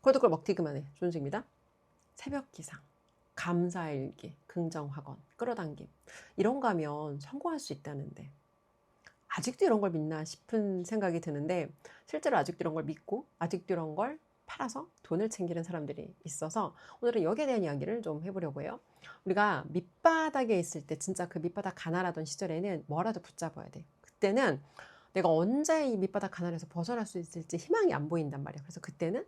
그것도 그걸 먹튀 그만해. 좋은 책입니다. 새벽 기상, 감사일기, 긍정학원, 끌어당김. 이런 거 하면 성공할 수 있다는데 아직도 이런 걸 믿나 싶은 생각이 드는데 실제로 아직도 이런 걸 믿고 아직도 이런 걸 팔아서 돈을 챙기는 사람들이 있어서 오늘은 여기에 대한 이야기를 좀 해보려고 해요. 우리가 밑바닥에 있을 때 진짜 그 밑바닥 가난하던 시절에는 뭐라도 붙잡아야 돼. 그때는 내가 언제 이 밑바닥 가난에서 벗어날 수 있을지 희망이 안 보인단 말이야. 그래서 그때는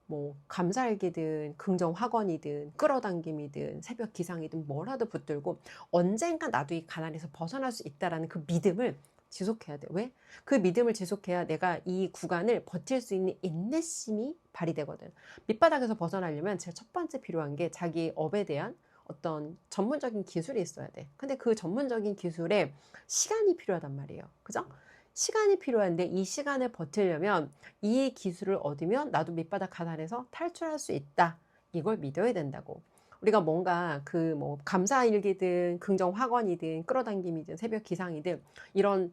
뭐 감사일기든 긍정학원이든 끌어당김이든 새벽 기상이든 뭐라도 붙들고 언젠가 나도 이 가난에서 벗어날 수 있다라는 그 믿음을 지속해야 돼. 왜? 그 믿음을 지속해야 내가 이 구간을 버틸 수 있는 인내심이 발휘되거든. 밑바닥에서 벗어나려면 제일 첫 번째 필요한 게 자기 업에 대한 어떤 전문적인 기술이 있어야 돼. 근데 그 전문적인 기술에 시간이 필요하단 말이에요. 그죠? 시간이 필요한데 이 시간을 버티려면 이 기술을 얻으면 나도 밑바닥 가난에서 탈출할 수 있다. 이걸 믿어야 된다고. 우리가 뭔가 그 뭐 감사일기든 긍정학원이든 끌어당김이든 새벽 기상이든 이런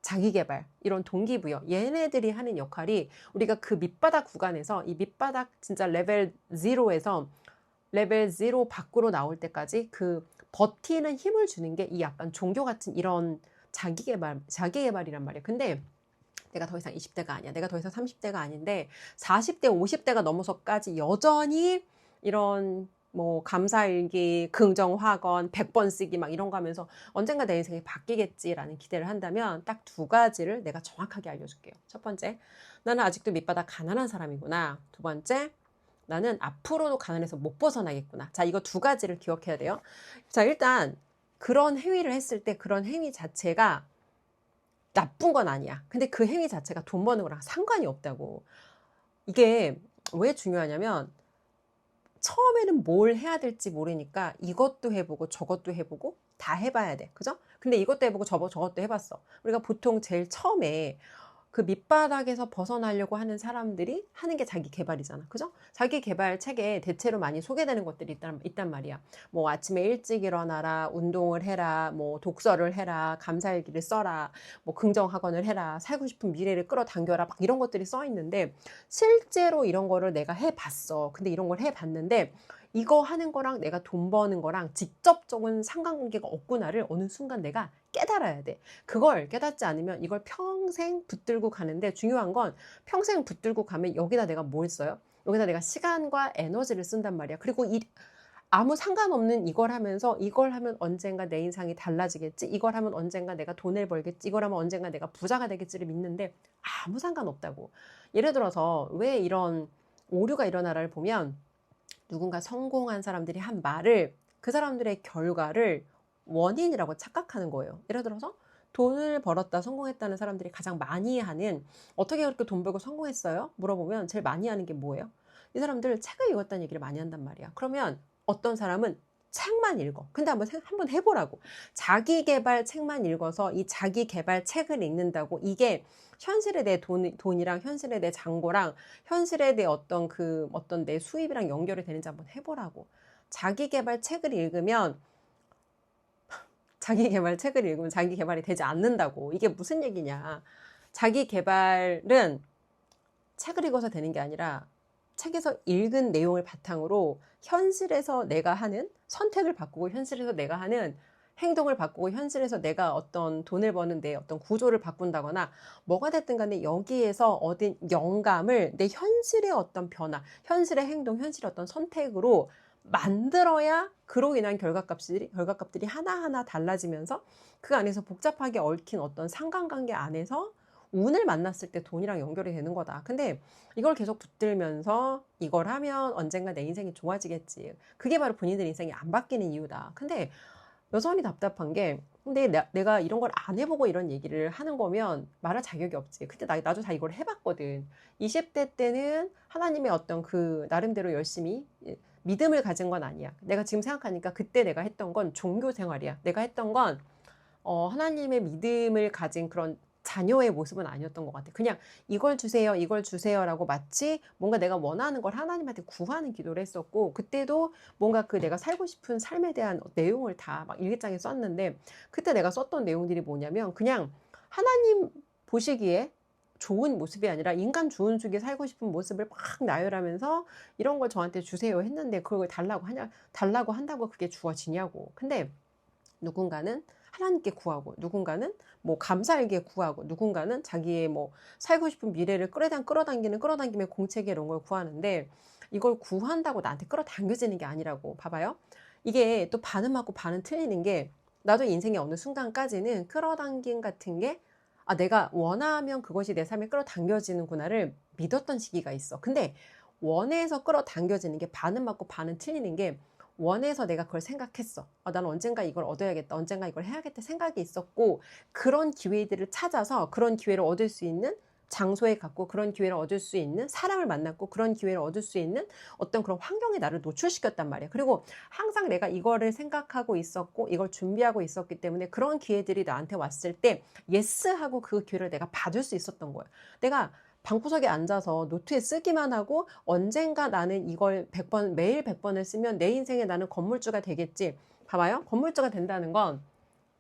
자기계발, 이런 동기부여, 얘네들이 하는 역할이 우리가 그 밑바닥 구간에서 이 밑바닥 진짜 레벨 0에서 레벨 0 밖으로 나올 때까지 그 버티는 힘을 주는 게 이 약간 종교 같은 이런 자기계발이란 말이에요. 근데 내가 더 이상 20대가 아니야. 내가 더 이상 30대가 아닌데 40대, 50대가 넘어서까지 여전히 이런 뭐 감사일기, 긍정학원, 100번 쓰기 막 이런 거 하면서 언젠가 내 인생이 바뀌겠지라는 기대를 한다면 딱 두 가지를 내가 정확하게 알려줄게요. 첫 번째, 나는 아직도 밑바닥 가난한 사람이구나. 두 번째, 나는 앞으로도 가난해서 못 벗어나겠구나. 자, 이거 두 가지를 기억해야 돼요. 자, 일단 그런 행위를 했을 때 그런 행위 자체가 나쁜 건 아니야. 근데 그 행위 자체가 돈 버는 거랑 상관이 없다고. 이게 왜 중요하냐면 처음에는 뭘 해야 될지 모르니까 이것도 해보고 저것도 해보고 다 해봐야 돼. 그죠? 근데 이것도 해보고 저것도 해봤어. 우리가 보통 제일 처음에 그 밑바닥에서 벗어나려고 하는 사람들이 하는 게 자기 개발이잖아. 그죠? 자기 개발 책에 대체로 많이 소개되는 것들이 있단 말이야. 뭐 아침에 일찍 일어나라, 운동을 해라, 뭐 독서를 해라, 감사일기를 써라, 뭐 긍정학원을 해라, 살고 싶은 미래를 끌어당겨라, 막 이런 것들이 써 있는데 실제로 이런 거를 내가 해봤어. 근데 이런 걸 해봤는데 이거 하는 거랑 내가 돈 버는 거랑 직접적인 상관관계가 없구나를 어느 순간 내가 깨달아야 돼. 그걸 깨닫지 않으면 이걸 평생 붙들고 가는데 중요한 건 평생 붙들고 가면 여기다 내가 뭘 써요? 여기다 내가 시간과 에너지를 쓴단 말이야. 그리고 아무 상관없는 이걸 하면서 이걸 하면 언젠가 내 인상이 달라지겠지. 이걸 하면 언젠가 내가 돈을 벌겠지. 이걸 하면 언젠가 내가 부자가 되겠지를 믿는데 아무 상관없다고. 예를 들어서 왜 이런 오류가 일어나를 보면 누군가 성공한 사람들이 한 말을 그 사람들의 결과를 원인이라고 착각하는 거예요. 예를 들어서 돈을 벌었다 성공했다는 사람들이 가장 많이 하는 어떻게 그렇게 돈 벌고 성공했어요? 물어보면 제일 많이 하는 게 뭐예요? 이 사람들 책을 읽었다는 얘기를 많이 한단 말이야. 그러면 어떤 사람은 책만 읽어. 근데 한번 해보라고. 자기 개발 책만 읽어서 이 자기 개발 책을 읽는다고 이게 현실의 내 돈이랑 현실의 내 잔고랑 현실의 내 어떤 내 수입이랑 연결이 되는지 한번 해보라고. 자기 개발 책을 읽으면 자기 개발이 되지 않는다고. 이게 무슨 얘기냐. 자기 개발은 책을 읽어서 되는 게 아니라 책에서 읽은 내용을 바탕으로 현실에서 내가 하는 선택을 바꾸고 현실에서 내가 하는 행동을 바꾸고 현실에서 내가 어떤 돈을 버는 내 어떤 구조를 바꾼다거나 뭐가 됐든 간에 여기에서 얻은 영감을 내 현실의 어떤 변화, 현실의 행동, 현실의 어떤 선택으로 만들어야 그로 인한 결과값들이 하나하나 달라지면서 그 안에서 복잡하게 얽힌 어떤 상관관계 안에서 운을 만났을 때 돈이랑 연결이 되는 거다. 근데 이걸 계속 붙들면서 이걸 하면 언젠가 내 인생이 좋아지겠지. 그게 바로 본인들 인생이 안 바뀌는 이유다. 근데 여전히 답답한 게 근데 내가 이런 걸 안 해보고 이런 얘기를 하는 거면 말할 자격이 없지. 근데 나도 다 이걸 해봤거든. 20대 때는 하나님의 어떤 그 나름대로 열심히 믿음을 가진 건 아니야. 내가 지금 생각하니까 그때 내가 했던 건 종교 생활이야. 내가 했던 건 하나님의 믿음을 가진 그런 자녀의 모습은 아니었던 것 같아. 그냥 이걸 주세요, 이걸 주세요라고 마치 뭔가 내가 원하는 걸 하나님한테 구하는 기도를 했었고, 그때도 뭔가 그 내가 살고 싶은 삶에 대한 내용을 다 막 일기장에 썼는데, 그때 내가 썼던 내용들이 뭐냐면 그냥 하나님 보시기에 좋은 모습이 아니라 인간 좋은 속에 살고 싶은 모습을 막 나열하면서 이런 걸 저한테 주세요 했는데 그걸 달라고 한다고 그게 주어지냐고. 근데 누군가는 하나님께 구하고, 누군가는 뭐 감사일게 구하고, 누군가는 자기의 뭐 살고 싶은 미래를 끌어당김의 공책에 이런 걸 구하는데, 이걸 구한다고 나한테 끌어당겨지는 게 아니라고. 봐봐요. 이게 또 반은 맞고 반은 틀리는 게, 나도 인생의 어느 순간까지는 끌어당김 같은 게 내가 원하면 그것이 내 삶에 끌어당겨지는구나를 믿었던 시기가 있어. 근데 원해서 끌어당겨지는 게 반은 맞고 반은 틀리는 게, 원해서 내가 그걸 생각했어. 나는 언젠가 이걸 얻어야겠다. 언젠가 이걸 해야겠다 생각이 있었고, 그런 기회들을 찾아서 그런 기회를 얻을 수 있는 장소에 갔고, 그런 기회를 얻을 수 있는 사람을 만났고, 그런 기회를 얻을 수 있는 어떤 그런 환경에 나를 노출시켰단 말이야. 그리고 항상 내가 이거를 생각하고 있었고, 이걸 준비하고 있었기 때문에 그런 기회들이 나한테 왔을 때 예스 하고 그 기회를 내가 받을 수 있었던 거야. 내가 방구석에 앉아서 노트에 쓰기만 하고 언젠가 나는 이걸 100번, 매일 100번을 쓰면 내 인생에 나는 건물주가 되겠지. 봐봐요. 건물주가 된다는 건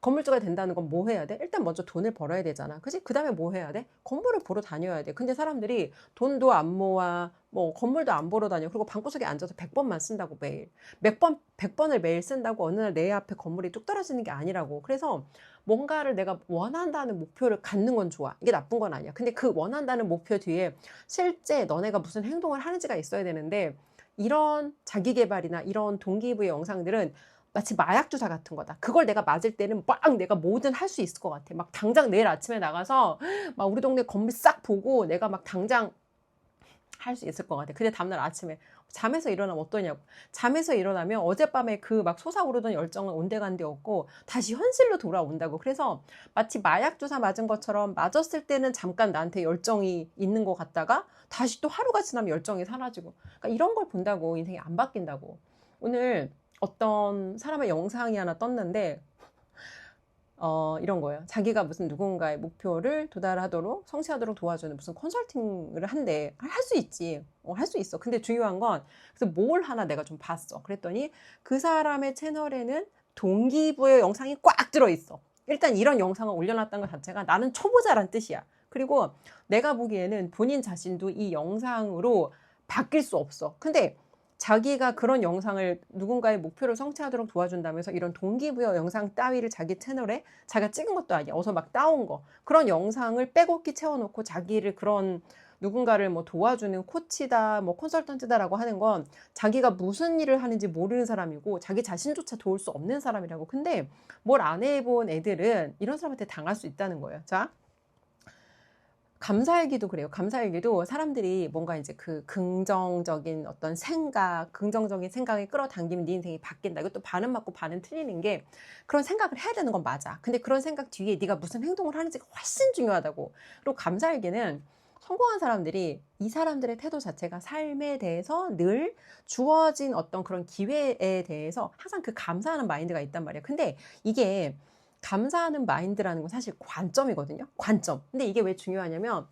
뭐 해야 돼? 일단 먼저 돈을 벌어야 되잖아. 그치? 그 다음에 뭐 해야 돼? 건물을 보러 다녀야 돼. 근데 사람들이 돈도 안 모아, 뭐 건물도 안 보러 다녀. 그리고 방구석에 앉아서 100번만 쓴다고 매일. 100번을 매일 쓴다고 어느 날 내 앞에 건물이 뚝 떨어지는 게 아니라고. 그래서 뭔가를 내가 원한다는 목표를 갖는 건 좋아. 이게 나쁜 건 아니야. 근데 그 원한다는 목표 뒤에 실제 너네가 무슨 행동을 하는지가 있어야 되는데, 이런 자기계발이나 이런 동기부여 영상들은 마치 마약 주사 같은 거다. 그걸 내가 맞을 때는 막 내가 뭐든 할 수 있을 것 같아. 막 당장 내일 아침에 나가서 막 우리 동네 건물 싹 보고 내가 막 당장 할 수 있을 것 같아. 근데 다음날 아침에 잠에서 일어나면 어떠냐고. 잠에서 일어나면 어젯밤에 그 막 솟아오르던 열정은 온데간데 없고 다시 현실로 돌아온다고. 그래서 마치 마약 주사 맞은 것처럼 맞았을 때는 잠깐 나한테 열정이 있는 것 같다가 다시 또 하루가 지나면 열정이 사라지고. 그러니까 이런 걸 본다고 인생이 안 바뀐다고. 오늘 어떤 사람의 영상이 하나 떴는데 이런 거예요. 자기가 무슨 누군가의 목표를 도달하도록 성취하도록 도와주는 무슨 컨설팅을 한대. 할 수 있지. 할 수 있어. 근데 중요한 건 그래서 뭘 하나 내가 좀 봤어. 그랬더니 그 사람의 채널에는 동기부여 영상이 꽉 들어있어. 일단 이런 영상을 올려놨다는 것 자체가 나는 초보자란 뜻이야. 그리고 내가 보기에는 본인 자신도 이 영상으로 바뀔 수 없어. 근데 자기가 그런 영상을 누군가의 목표를 성취하도록 도와준다면서 이런 동기부여 영상 따위를 자기 채널에 자기가 찍은 것도 아니야. 어서 막 따온 거. 그런 영상을 빼곡히 채워놓고 자기를 그런 누군가를 뭐 도와주는 코치다, 뭐 컨설턴트다라고 하는 건 자기가 무슨 일을 하는지 모르는 사람이고 자기 자신조차 도울 수 없는 사람이라고. 근데 뭘 안 해본 애들은 이런 사람한테 당할 수 있다는 거예요. 자. 감사일기도 그래요. 감사일기도 사람들이 뭔가 이제 그 긍정적인 어떤 긍정적인 생각에 끌어당기면 네 인생이 바뀐다. 이것도 반은 맞고 반은 틀리는 게, 그런 생각을 해야 되는 건 맞아. 근데 그런 생각 뒤에 네가 무슨 행동을 하는지가 훨씬 중요하다고. 그리고 감사일기는 성공한 사람들이 이 사람들의 태도 자체가 삶에 대해서 늘 주어진 어떤 그런 기회에 대해서 항상 그 감사하는 마인드가 있단 말이야. 근데 이게 감사하는 마인드라는 건 사실 관점이거든요. 관점. 근데 이게 왜 중요하냐면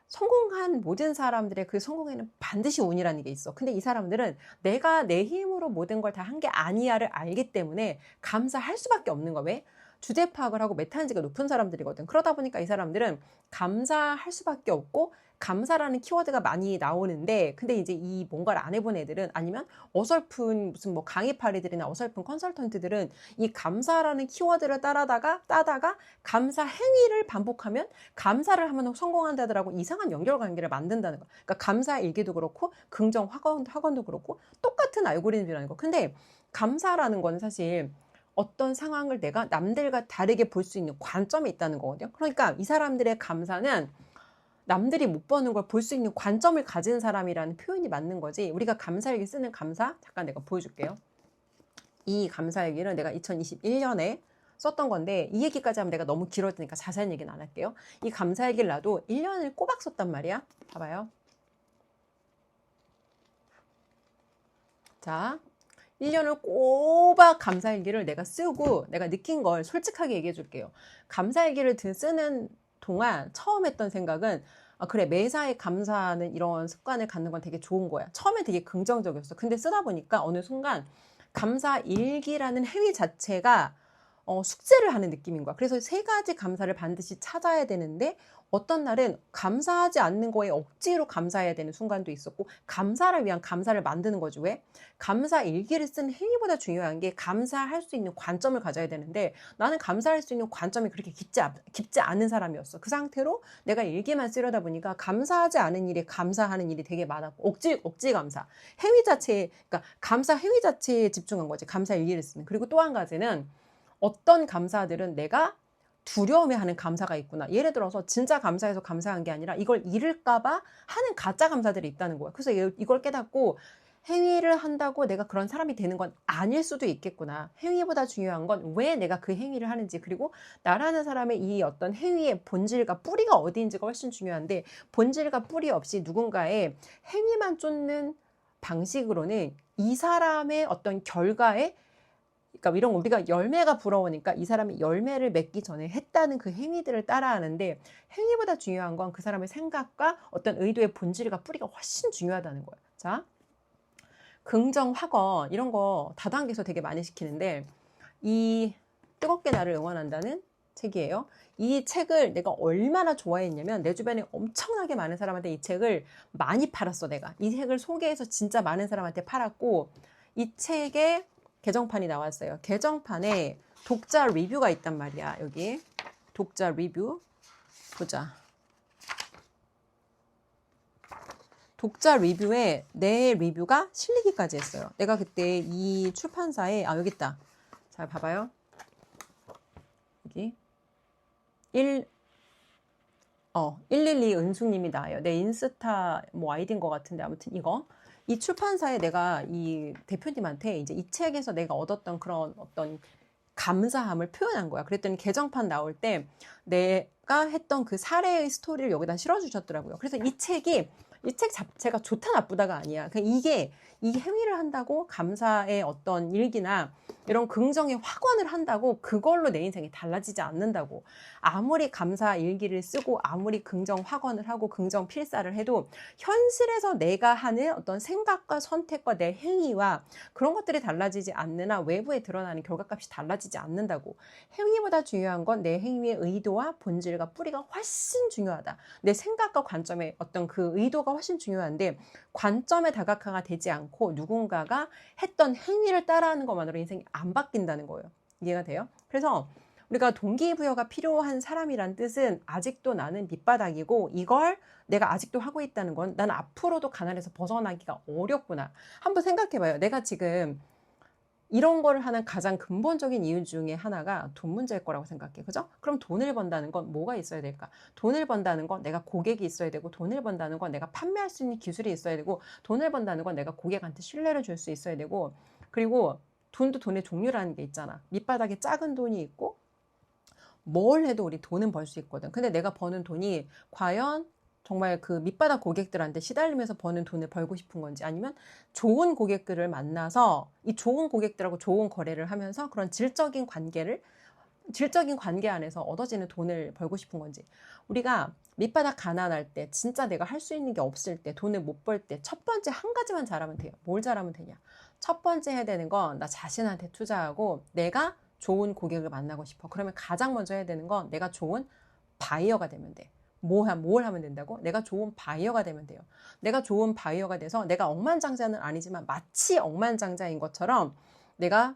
성공한 모든 사람들의 그 성공에는 반드시 운이라는 게 있어. 근데 이 사람들은 내가 내 힘으로 모든 걸 다 한 게 아니야를 알기 때문에 감사할 수밖에 없는 거야. 왜? 주제 파악을 하고 메타인지가 높은 사람들이거든. 그러다 보니까 이 사람들은 감사할 수밖에 없고, 감사라는 키워드가 많이 나오는데, 근데 이제 이 뭔가를 안 해본 애들은, 아니면 어설픈 무슨 뭐 강의파리들이나 어설픈 컨설턴트들은 이 감사라는 키워드를 따다가 감사 행위를 반복하면 감사를 하면 성공한다더라고 이상한 연결관계를 만든다는 거. 그러니까 감사 일기도 그렇고 긍정 학원도 그렇고 똑같은 알고리즘이라는 거. 근데 감사라는 건 사실 어떤 상황을 내가 남들과 다르게 볼 수 있는 관점이 있다는 거거든요. 그러니까 이 사람들의 감사는 남들이 못 보는 걸 볼 수 있는 관점을 가진 사람이라는 표현이 맞는 거지. 우리가 감사일기 쓰는 감사, 잠깐 내가 보여줄게요. 이 감사일기는 내가 2021년에 썼던 건데, 이 얘기까지 하면 내가 너무 길어지니까 자세한 얘기는 안 할게요. 이 감사일기를 나도 1년을 꼬박 썼단 말이야. 봐봐요. 자, 1년을 꼬박 감사일기를 내가 쓰고 내가 느낀 걸 솔직하게 얘기해 줄게요. 감사일기를 쓰는 동안 처음 했던 생각은, 그래, 매사에 감사하는 이런 습관을 갖는 건 되게 좋은 거야. 처음에 되게 긍정적이었어. 근데 쓰다 보니까 어느 순간 감사일기라는 행위 자체가 숙제를 하는 느낌인 거야. 그래서 세 가지 감사를 반드시 찾아야 되는데 어떤 날은 감사하지 않는 거에 억지로 감사해야 되는 순간도 있었고 감사를 위한 감사를 만드는 거지. 왜? 감사 일기를 쓰는 행위보다 중요한 게 감사할 수 있는 관점을 가져야 되는데 나는 감사할 수 있는 관점이 그렇게 깊지 않은 사람이었어. 그 상태로 내가 일기만 쓰려다 보니까 감사하지 않은 일에 감사하는 일이 되게 많았고 억지 감사. 행위 자체에 그러니까 감사 행위 자체에 집중한 거지. 감사 일기를 쓰는. 그리고 또 한 가지는 어떤 감사들은 내가 두려움해하는 감사가 있구나. 예를 들어서 진짜 감사해서 감사한 게 아니라 이걸 잃을까봐 하는 가짜 감사들이 있다는 거야. 그래서 이걸 깨닫고 행위를 한다고 내가 그런 사람이 되는 건 아닐 수도 있겠구나. 행위보다 중요한 건 왜 내가 그 행위를 하는지 그리고 나라는 사람의 이 어떤 행위의 본질과 뿌리가 어디인지가 훨씬 중요한데 본질과 뿌리 없이 누군가의 행위만 쫓는 방식으로는 이 사람의 어떤 결과에 그러니까 이런 거 우리가 열매가 부러우니까 이 사람이 열매를 맺기 전에 했다는 그 행위들을 따라하는데 행위보다 중요한 건 그 사람의 생각과 어떤 의도의 본질과 뿌리가 훨씬 중요하다는 거예요. 자, 긍정, 확언 이런 거 다단계에서 되게 많이 시키는데 이 뜨겁게 나를 응원한다는 책이에요. 이 책을 내가 얼마나 좋아했냐면 내 주변에 엄청나게 많은 사람한테 이 책을 많이 팔았어. 내가 이 책을 소개해서 진짜 많은 사람한테 팔았고 이 책에 개정판이 나왔어요. 개정판에 독자 리뷰가 있단 말이야. 여기 독자 리뷰 보자. 독자 리뷰에 내 리뷰가 실리기까지 했어요. 내가 그때 이 출판사에 여기 있다. 잘 봐봐요. 여기 112 은숙님이 나와요. 내 인스타 뭐 아이디인 것 같은데 아무튼 이 출판사에 내가 이 대표님한테 이제 이 책에서 내가 얻었던 그런 어떤 감사함을 표현한 거야. 그랬더니 개정판 나올 때 내가 했던 그 사례의 스토리를 여기다 실어주셨더라고요. 그래서 이 책 자체가 좋다 나쁘다가 아니야. 그냥 이게 이 행위를 한다고 감사의 어떤 일기나 이런 긍정의 확언을 한다고 그걸로 내 인생이 달라지지 않는다고. 아무리 감사 일기를 쓰고 아무리 긍정 확언을 하고 긍정 필사를 해도 현실에서 내가 하는 어떤 생각과 선택과 내 행위와 그런 것들이 달라지지 않는 한 외부에 드러나는 결과값이 달라지지 않는다고. 행위보다 중요한 건 내 행위의 의도와 본질과 뿌리가 훨씬 중요하다. 내 생각과 관점의 어떤 그 의도가 훨씬 중요한데 관점에 다각화가 되지 않고 누군가가 했던 행위를 따라하는 것만으로 인생이 안 바뀐다는 거예요. 이해가 돼요? 그래서 우리가 동기부여가 필요한 사람이란 뜻은 아직도 나는 밑바닥이고 이걸 내가 아직도 하고 있다는 건 난 앞으로도 가난에서 벗어나기가 어렵구나. 한번 생각해봐요. 내가 지금 이런 거를 하는 가장 근본적인 이유 중에 하나가 돈 문제일 거라고 생각해. 그죠? 그럼 돈을 번다는 건 뭐가 있어야 될까? 돈을 번다는 건 내가 고객이 있어야 되고 돈을 번다는 건 내가 판매할 수 있는 기술이 있어야 되고 돈을 번다는 건 내가 고객한테 신뢰를 줄 수 있어야 되고 그리고 돈도 돈의 종류라는 게 있잖아. 밑바닥에 작은 돈이 있고 뭘 해도 우리 돈은 벌 수 있거든. 근데 내가 버는 돈이 과연 정말 그 밑바닥 고객들한테 시달리면서 버는 돈을 벌고 싶은 건지 아니면 좋은 고객들을 만나서 이 좋은 고객들하고 좋은 거래를 하면서 그런 질적인 관계 안에서 얻어지는 돈을 벌고 싶은 건지. 우리가 밑바닥 가난할 때 진짜 내가 할 수 있는 게 없을 때 돈을 못 벌 때 첫 번째 한 가지만 잘하면 돼요. 뭘 잘하면 되냐. 첫 번째 해야 되는 건 나 자신한테 투자하고 내가 좋은 고객을 만나고 싶어. 그러면 가장 먼저 해야 되는 건 내가 좋은 바이어가 되면 돼. 뭘 하면 된다고? 내가 좋은 바이어가 되면 돼요. 내가 좋은 바이어가 돼서 내가 억만장자는 아니지만 마치 억만장자인 것처럼 내가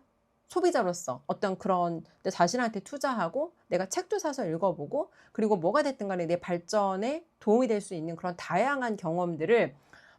소비자로서 어떤 그런 내 자신한테 투자하고 내가 책도 사서 읽어보고 그리고 뭐가 됐든 간에 내 발전에 도움이 될 수 있는 그런 다양한 경험들을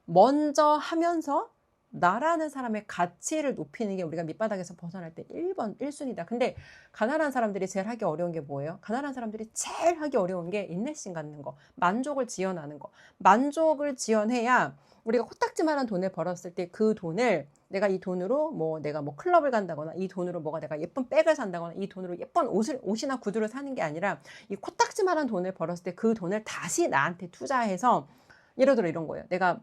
먼저 하면서 나라는 사람의 가치를 높이는 게 우리가 밑바닥에서 벗어날 때 1번, 1순위다. 근데 가난한 사람들이 제일 하기 어려운 게 뭐예요? 가난한 사람들이 제일 하기 어려운 게 인내심 갖는 거, 만족을 지어나는 거. 만족을 지어내야 우리가 코딱지만한 돈을 벌었을 때 그 돈을 내가 이 돈으로 내가 클럽을 간다거나 이 돈으로 내가 예쁜 백을 산다거나 이 돈으로 예쁜 옷이나 구두를 사는 게 아니라 이 코딱지만한 돈을 벌었을 때 그 돈을 다시 나한테 투자해서 예를 들어 이런 거예요. 내가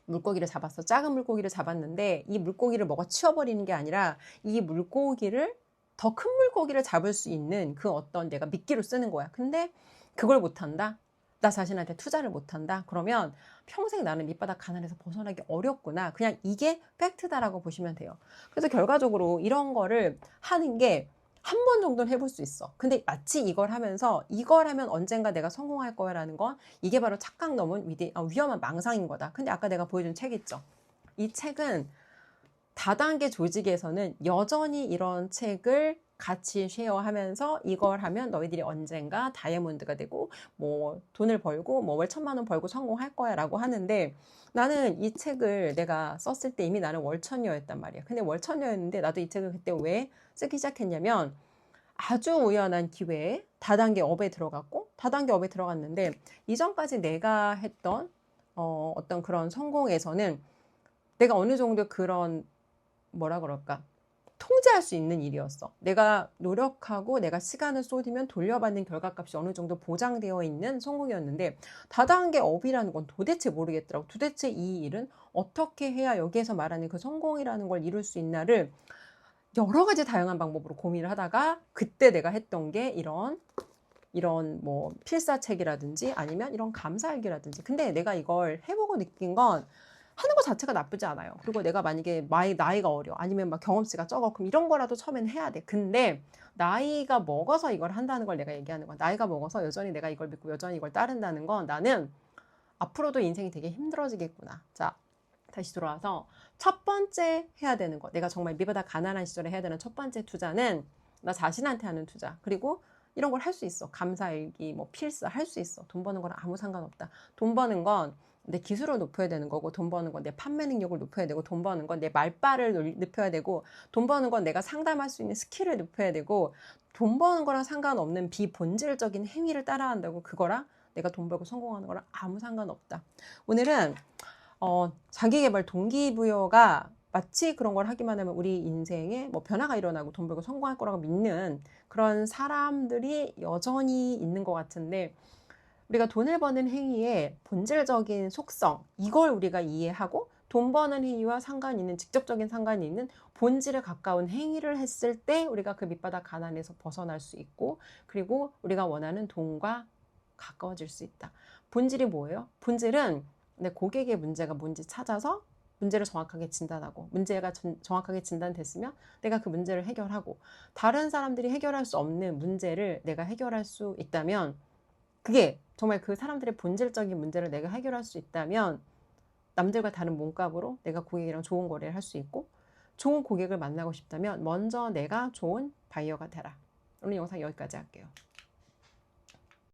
물고기를 잡았어. 작은 물고기를 잡았는데 이 물고기를 먹어 치워버리는 게 아니라 이 물고기를 더 큰 물고기를 잡을 수 있는 그 어떤 내가 미끼로 쓰는 거야. 근데 그걸 못한다? 나 자신한테 투자를 못한다? 그러면 평생 나는 밑바닥 가난에서 벗어나기 어렵구나. 그냥 이게 팩트다라고 보시면 돼요. 그래서 결과적으로 이런 거를 하는 게 한 번 정도는 해볼 수 있어. 근데 마치 이걸 하면서 이걸 하면 언젠가 내가 성공할 거야라는 건 이게 바로 착각 넘은 위험한 망상인 거다. 근데 아까 내가 보여준 책 있죠. 이 책은 다단계 조직에서는 여전히 이런 책을 같이 쉐어하면서 이걸 하면 너희들이 언젠가 다이아몬드가 되고 뭐 돈을 벌고 뭐 월 1,000만 원 벌고 성공할 거야 라고 하는데, 나는 이 책을 내가 썼을 때 이미 나는 월천녀였단 말이야. 근데 월천녀였는데 나도 이 책을 그때 왜 쓰기 시작했냐면, 아주 우연한 기회에 다단계 업에 들어갔고, 다단계 업에 들어갔는데 이전까지 내가 했던 어떤 그런 성공에서는 내가 어느 정도 그런 뭐라 그럴까, 통제할 수 있는 일이었어. 내가 노력하고 내가 시간을 쏟으면 돌려받는 결과값이 어느 정도 보장되어 있는 성공이었는데, 다단계 업이라는 건 도대체 모르겠더라고. 도대체 이 일은 어떻게 해야 여기에서 말하는 그 성공이라는 걸 이룰 수 있나를 여러 가지 다양한 방법으로 고민을 하다가 그때 내가 했던 게 이런 뭐 필사책이라든지 아니면 이런 감사일기라든지. 근데 내가 이걸 해보고 느낀 건 하는 것 자체가 나쁘지 않아요. 그리고 내가 만약에 나이가 어려, 아니면 막 경험치가 적어, 그럼 이런 거라도 처음에는 해야 돼. 근데 나이가 먹어서 이걸 한다는 걸 내가 얘기하는 거야. 나이가 먹어서 여전히 내가 이걸 믿고 여전히 이걸 따른다는 건, 나는 앞으로도 인생이 되게 힘들어지겠구나. 자, 다시 돌아와서 첫 번째 해야 되는 거, 내가 정말 미보다 가난한 시절에 해야 되는 첫 번째 투자는 나 자신한테 하는 투자. 그리고 이런 걸 할 수 있어. 감사일기, 뭐 필사 할 수 있어. 돈 버는 거랑 아무 상관없다. 돈 버는 건 내 기술을 높여야 되는 거고, 돈 버는 건 내 판매 능력을 높여야 되고, 돈 버는 건 내 말빨을 높여야 되고, 돈 버는 건 내가 상담할 수 있는 스킬을 높여야 되고, 돈 버는 거랑 상관없는 비본질적인 행위를 따라한다고 그거랑 내가 돈 벌고 성공하는 거랑 아무 상관없다. 오늘은 자기계발 동기부여가 마치 그런 걸 하기만 하면 우리 인생에 뭐 변화가 일어나고 돈 벌고 성공할 거라고 믿는 그런 사람들이 여전히 있는 것 같은데, 우리가 돈을 버는 행위의 본질적인 속성, 이걸 우리가 이해하고 돈 버는 행위와 상관 있는, 직접적인 상관이 있는 본질에 가까운 행위를 했을 때 우리가 그 밑바닥 가난에서 벗어날 수 있고, 그리고 우리가 원하는 돈과 가까워질 수 있다. 본질이 뭐예요? 본질은 내 고객의 문제가 뭔지 찾아서 문제를 정확하게 진단하고, 문제가 정확하게 진단됐으면 내가 그 문제를 해결하고, 다른 사람들이 해결할 수 없는 문제를 내가 해결할 수 있다면, 그게 정말 그 사람들의 본질적인 문제를 내가 해결할 수 있다면 남들과 다른 몸값으로 내가 고객이랑 좋은 거래를 할 수 있고, 좋은 고객을 만나고 싶다면 먼저 내가 좋은 바이어가 되라. 오늘 영상 여기까지 할게요.